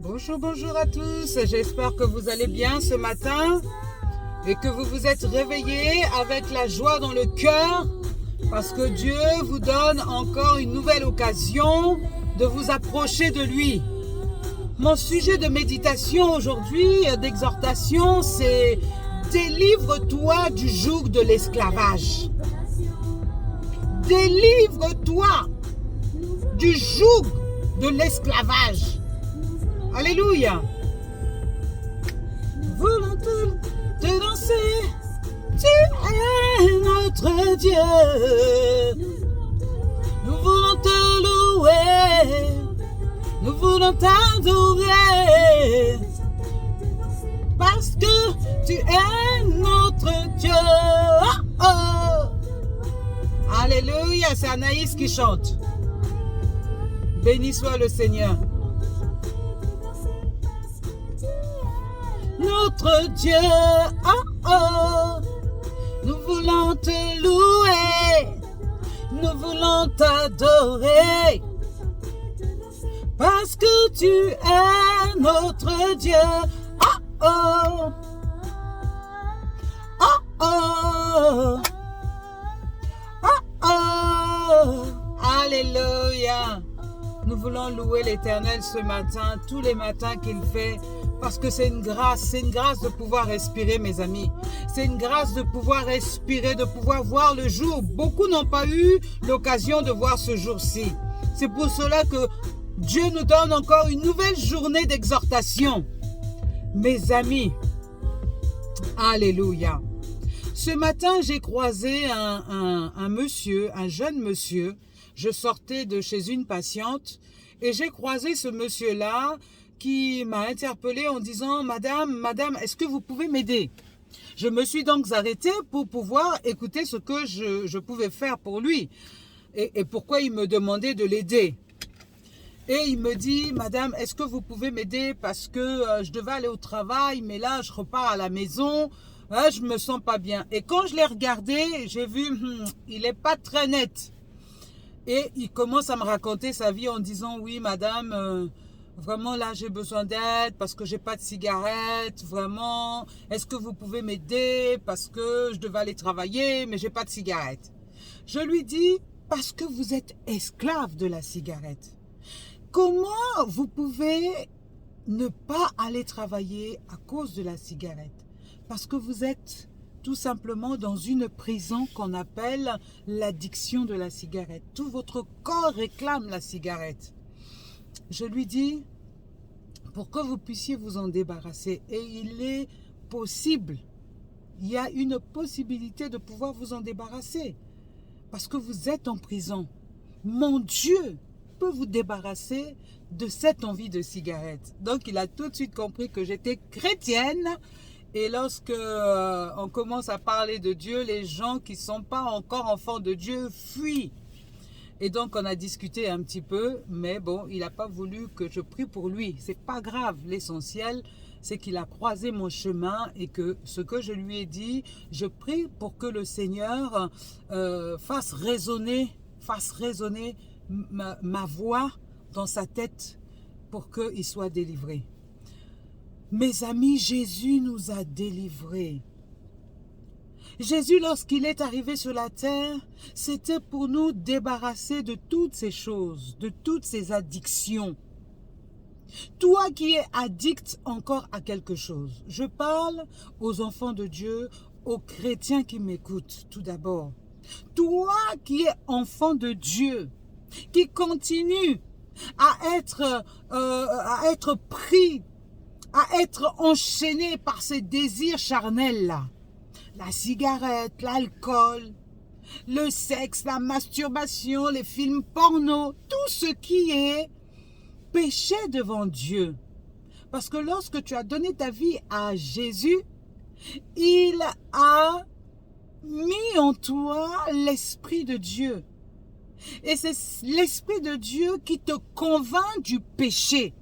Bonjour, bonjour à tous. J'espère que vous allez bien ce matin et que vous vous êtes réveillés avec la joie dans le cœur parce que Dieu vous donne encore une nouvelle occasion de vous approcher de lui. Mon sujet de méditation aujourd'hui, d'exhortation, c'est « Délivre-toi du joug de l'esclavage ». Délivre-toi du joug de l'esclavage. Alléluia. Voulons te danser, tu es notre Dieu. Nous voulons te louer, nous voulons t'adorer, parce que tu es notre Dieu. Oh, oh. Alléluia, c'est Anaïs qui chante. Béni soit le Seigneur. Notre Dieu, oh oh, nous voulons te louer, nous voulons t'adorer, parce que tu es notre Dieu, oh oh, oh oh, oh oh, alléluia. Nous voulons louer l'Éternel ce matin, tous les matins qu'il fait, parce que c'est une grâce de pouvoir respirer, mes amis. C'est une grâce de pouvoir respirer, de pouvoir voir le jour. Beaucoup n'ont pas eu l'occasion de voir ce jour-ci. C'est pour cela que Dieu nous donne encore une nouvelle journée d'exhortation. Mes amis, alléluia. Ce matin, j'ai croisé un monsieur, un jeune monsieur. Je sortais de chez une patiente et j'ai croisé ce monsieur-là qui m'a interpellée en disant « Madame, est-ce que vous pouvez m'aider ?» Je me suis donc arrêtée pour pouvoir écouter ce que je pouvais faire pour lui et pourquoi il me demandait de l'aider. Et il me dit « Madame, est-ce que vous pouvez m'aider parce que je devais aller au travail, mais là, je repars à la maison, je me sens pas bien. » Et quand je l'ai regardé, j'ai vu il n'est pas très net. Et il commence à me raconter sa vie en disant « Oui, madame, vraiment là j'ai besoin d'aide parce que j'ai pas de cigarette, vraiment, est-ce que vous pouvez m'aider parce que je devais aller travailler mais j'ai pas de cigarette. » Je lui dis « Parce que vous êtes esclave de la cigarette. Comment vous pouvez ne pas aller travailler à cause de la cigarette? Parce que vous êtes tout simplement dans une prison qu'on appelle l'addiction de la cigarette. Tout votre corps réclame la cigarette. » Je lui dis, pour que vous puissiez vous en débarrasser, et il est possible, il y a une possibilité de pouvoir vous en débarrasser, parce que vous êtes en prison. Mon Dieu peut vous débarrasser de cette envie de cigarette. Donc il a tout de suite compris que j'étais chrétienne, et lorsque on commence à parler de Dieu, les gens qui ne sont pas encore enfants de Dieu fuient. Et donc, on a discuté un petit peu, mais bon, il n'a pas voulu que je prie pour lui. C'est pas grave. L'essentiel, c'est qu'il a croisé mon chemin et que ce que je lui ai dit, je prie pour que le Seigneur fasse résonner ma voix dans sa tête pour qu'il soit délivré. Mes amis, Jésus nous a délivrés. Jésus, lorsqu'il est arrivé sur la terre, c'était pour nous débarrasser de toutes ces choses, de toutes ces addictions. Toi qui es addict encore à quelque chose, je parle aux enfants de Dieu, aux chrétiens qui m'écoutent tout d'abord. Toi qui es enfant de Dieu, qui continue à être pris, à être enchaîné par ces désirs charnels-là, la cigarette, l'alcool, le sexe, la masturbation, les films porno, tout ce qui est péché devant Dieu. Parce que lorsque tu as donné ta vie à Jésus, il a mis en toi l'Esprit de Dieu. Et c'est l'Esprit de Dieu qui te convainc du péché.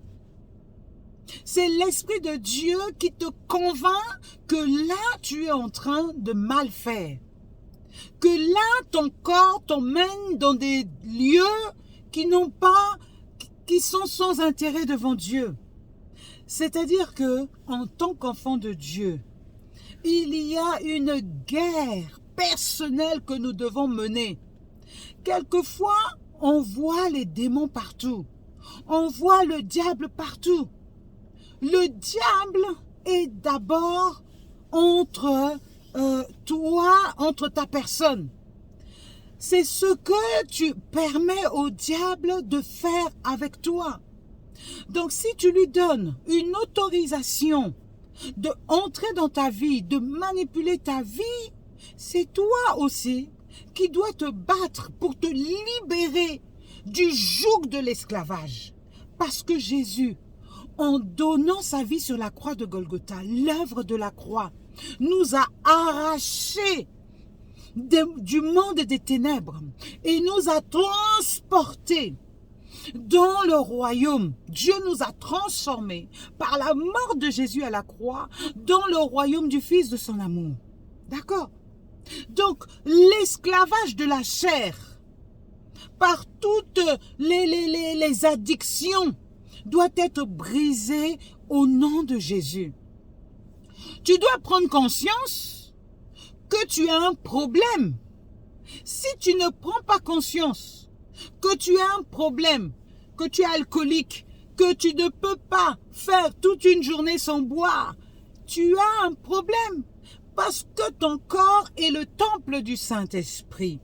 C'est l'Esprit de Dieu qui te convainc que là, tu es en train de mal faire. Que là, ton corps t'emmène dans des lieux qui sont sans intérêt devant Dieu. C'est-à-dire que, en tant qu'enfant de Dieu, il y a une guerre personnelle que nous devons mener. Quelquefois, on voit les démons partout. On voit le diable partout. Le diable est d'abord entre toi, entre ta personne. C'est ce que tu permets au diable de faire avec toi. Donc si tu lui donnes une autorisation de entrer dans ta vie, de manipuler ta vie, c'est toi aussi qui dois te battre pour te libérer du joug de l'esclavage. Parce que Jésus, en donnant sa vie sur la croix de Golgotha, l'œuvre de la croix, nous a arrachés du monde des ténèbres et nous a transportés dans le royaume. Dieu nous a transformés par la mort de Jésus à la croix dans le royaume du Fils de son amour. D'accord? Donc, l'esclavage de la chair, par toutes les addictions, doit être brisé au nom de Jésus. Tu dois prendre conscience que tu as un problème. Si tu ne prends pas conscience que tu as un problème, que tu es alcoolique, que tu ne peux pas faire toute une journée sans boire, tu as un problème parce que ton corps est le temple du Saint-Esprit.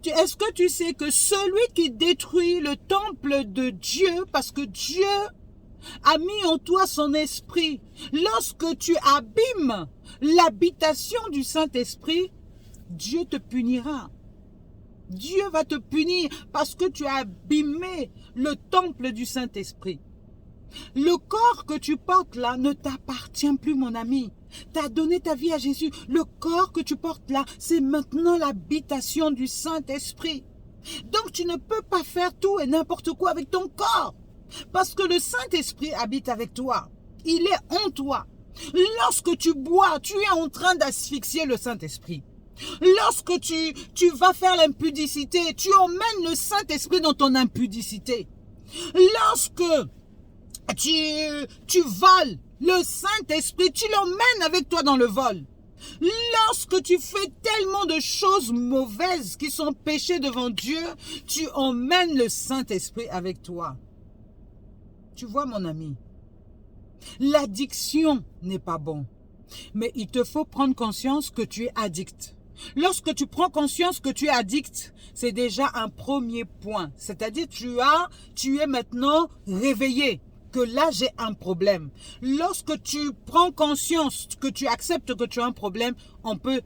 Est-ce que tu sais que celui qui détruit le temple de Dieu, parce que Dieu a mis en toi son esprit, lorsque tu abîmes l'habitation du Saint-Esprit, Dieu te punira. Dieu va te punir parce que tu as abîmé le temple du Saint-Esprit. Le corps que tu portes là ne t'appartient plus, mon ami. Tu as donné ta vie à Jésus. Le corps que tu portes là, c'est maintenant l'habitation du Saint-Esprit. Donc tu ne peux pas faire tout et n'importe quoi avec ton corps. Parce que le Saint-Esprit habite avec toi. Il est en toi. Lorsque tu bois, tu es en train d'asphyxier le Saint-Esprit. Lorsque tu vas faire l'impudicité, tu emmènes le Saint-Esprit dans ton impudicité. Lorsque tu voles, le Saint-Esprit, tu l'emmènes avec toi dans le vol. Lorsque tu fais tellement de choses mauvaises qui sont péchés devant Dieu, tu emmènes le Saint-Esprit avec toi. Tu vois, mon ami, l'addiction n'est pas bon. Mais il te faut prendre conscience que tu es addict. Lorsque tu prends conscience que tu es addict, c'est déjà un premier point. C'est-à-dire tu es maintenant réveillé. Que là, j'ai un problème. Lorsque tu prends conscience, que tu acceptes que tu as un problème, on peut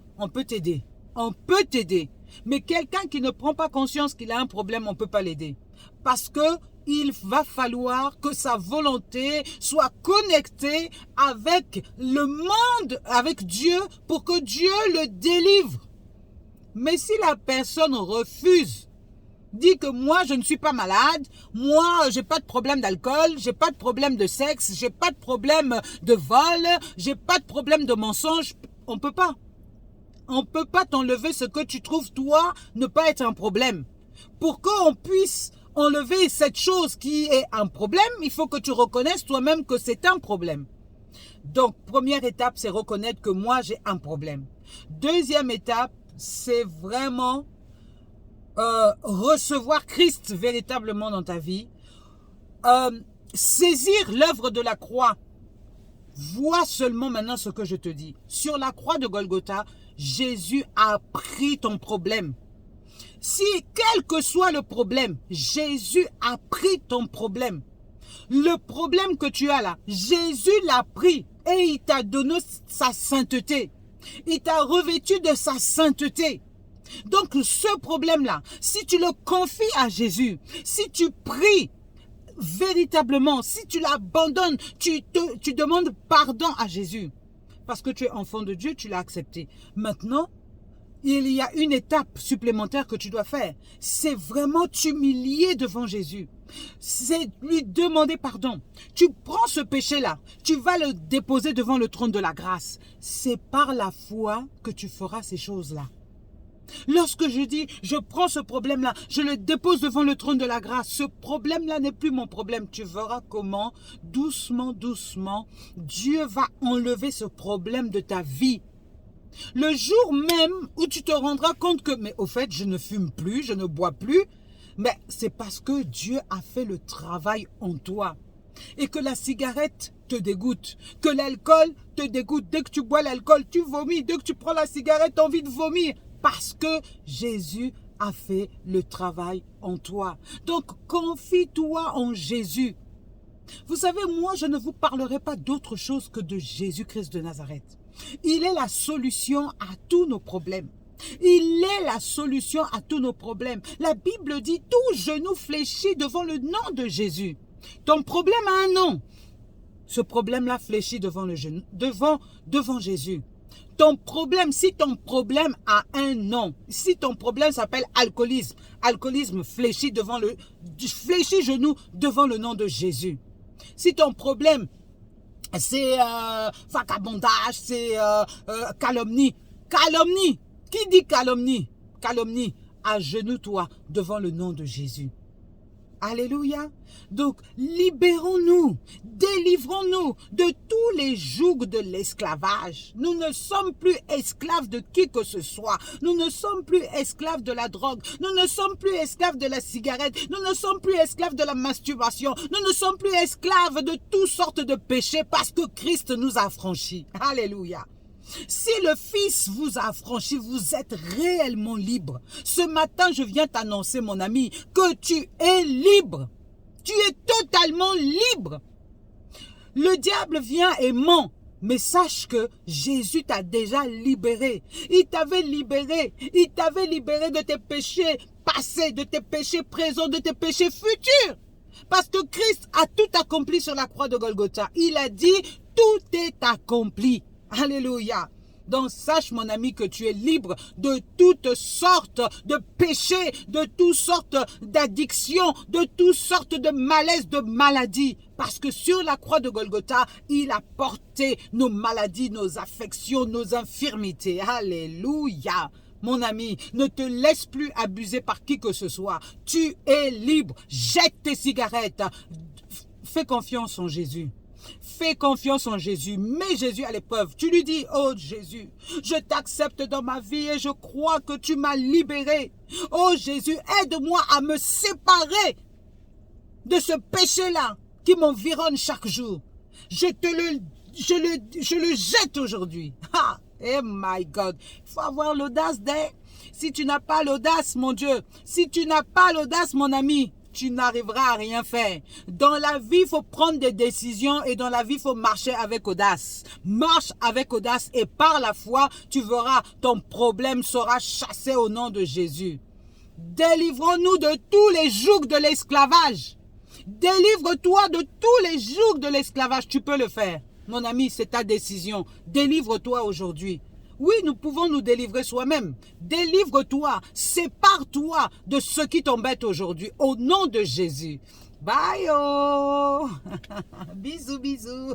t'aider. On peut t'aider. Mais quelqu'un qui ne prend pas conscience qu'il a un problème, on ne peut pas l'aider. Parce que il va falloir que sa volonté soit connectée avec le monde, avec Dieu, pour que Dieu le délivre. Mais si la personne refuse, dit que moi je ne suis pas malade, moi j'ai pas de problème d'alcool, j'ai pas de problème de sexe, j'ai pas de problème de vol, j'ai pas de problème de mensonge, on peut pas. On peut pas t'enlever ce que tu trouves toi ne pas être un problème. Pour qu'on puisse enlever cette chose qui est un problème, il faut que tu reconnaisses toi-même que c'est un problème. Donc première étape, c'est reconnaître que moi j'ai un problème. Deuxième étape, c'est vraiment recevoir Christ véritablement dans ta vie, saisir l'œuvre de la croix. Vois seulement maintenant ce que je te dis. Sur la croix de Golgotha, Jésus a pris ton problème. Si, quel que soit le problème, Jésus a pris ton problème. Le problème que tu as là, Jésus l'a pris et il t'a donné sa sainteté. Il t'a revêtu de sa sainteté. Donc ce problème-là, si tu le confies à Jésus, si tu pries véritablement, si tu l'abandonnes, tu demandes pardon à Jésus, parce que tu es enfant de Dieu, tu l'as accepté. Maintenant, il y a une étape supplémentaire que tu dois faire. C'est vraiment t'humilier devant Jésus. C'est lui demander pardon. Tu prends ce péché-là, tu vas le déposer devant le trône de la grâce. C'est par la foi que tu feras ces choses-là. Lorsque je dis, je prends ce problème-là, je le dépose devant le trône de la grâce, ce problème-là n'est plus mon problème. Tu verras comment, doucement, doucement, Dieu va enlever ce problème de ta vie. Le jour même où tu te rendras compte que, mais au fait, je ne fume plus, je ne bois plus, mais c'est parce que Dieu a fait le travail en toi. Et que la cigarette te dégoûte, que l'alcool te dégoûte. Dès que tu bois l'alcool, tu vomis. Dès que tu prends la cigarette, tu as envie de vomir. Parce que Jésus a fait le travail en toi. Donc, confie-toi en Jésus. Vous savez, moi, je ne vous parlerai pas d'autre chose que de Jésus-Christ de Nazareth. Il est la solution à tous nos problèmes. Il est la solution à tous nos problèmes. La Bible dit, tout genou fléchit devant le nom de Jésus. Ton problème a un nom. Ce problème-là fléchit devant le genou, devant Jésus. Ton problème, si ton problème a un nom, si ton problème s'appelle alcoolisme, alcoolisme fléchit genou devant le nom de Jésus. Si ton problème, c'est vagabondage, c'est calomnie, calomnie. Qui dit calomnie? Calomnie, agenouille-toi devant le nom de Jésus. Alléluia. Donc, libérons-nous, délivrons-nous de tous les jougs de l'esclavage. Nous ne sommes plus esclaves de qui que ce soit. Nous ne sommes plus esclaves de la drogue. Nous ne sommes plus esclaves de la cigarette. Nous ne sommes plus esclaves de la masturbation. Nous ne sommes plus esclaves de toutes sortes de péchés parce que Christ nous a affranchis. Alléluia. Si le Fils vous a affranchi, vous êtes réellement libre. Ce matin, je viens t'annoncer, mon ami, que tu es libre. Tu es totalement libre. Le diable vient et ment. Mais sache que Jésus t'a déjà libéré. Il t'avait libéré. Il t'avait libéré de tes péchés passés, de tes péchés présents, de tes péchés futurs. Parce que Christ a tout accompli sur la croix de Golgotha. Il a dit, tout est accompli. Alléluia. Donc sache mon ami que tu es libre de toutes sortes de péchés, de toutes sortes d'addictions, de toutes sortes de malaises, de maladies. Parce que sur la croix de Golgotha, il a porté nos maladies, nos affections, nos infirmités. Alléluia. Mon ami, ne te laisse plus abuser par qui que ce soit. Tu es libre. Jette tes cigarettes. Fais confiance en Jésus. Fais confiance en Jésus, mets Jésus à l'épreuve. Tu lui dis, oh Jésus, je t'accepte dans ma vie et je crois que tu m'as libéré. Oh Jésus, aide-moi à me séparer de ce péché-là qui m'environne chaque jour. Je le jette aujourd'hui. Ah, oh my God, il faut avoir l'audace d'être. Si tu n'as pas l'audace, mon Dieu, si tu n'as pas l'audace, mon ami, tu n'arriveras à rien faire. Dans la vie, il faut prendre des décisions et dans la vie, il faut marcher avec audace. Marche avec audace et par la foi, tu verras, ton problème sera chassé au nom de Jésus. Délivrons-nous de tous les jougs de l'esclavage. Délivre-toi de tous les jougs de l'esclavage. Tu peux le faire. Mon ami, c'est ta décision. Délivre-toi aujourd'hui. Oui, nous pouvons nous délivrer soi-même. Délivre-toi, sépare-toi de ce qui t'embête aujourd'hui au nom de Jésus. Bye oh. Bisous, bisous.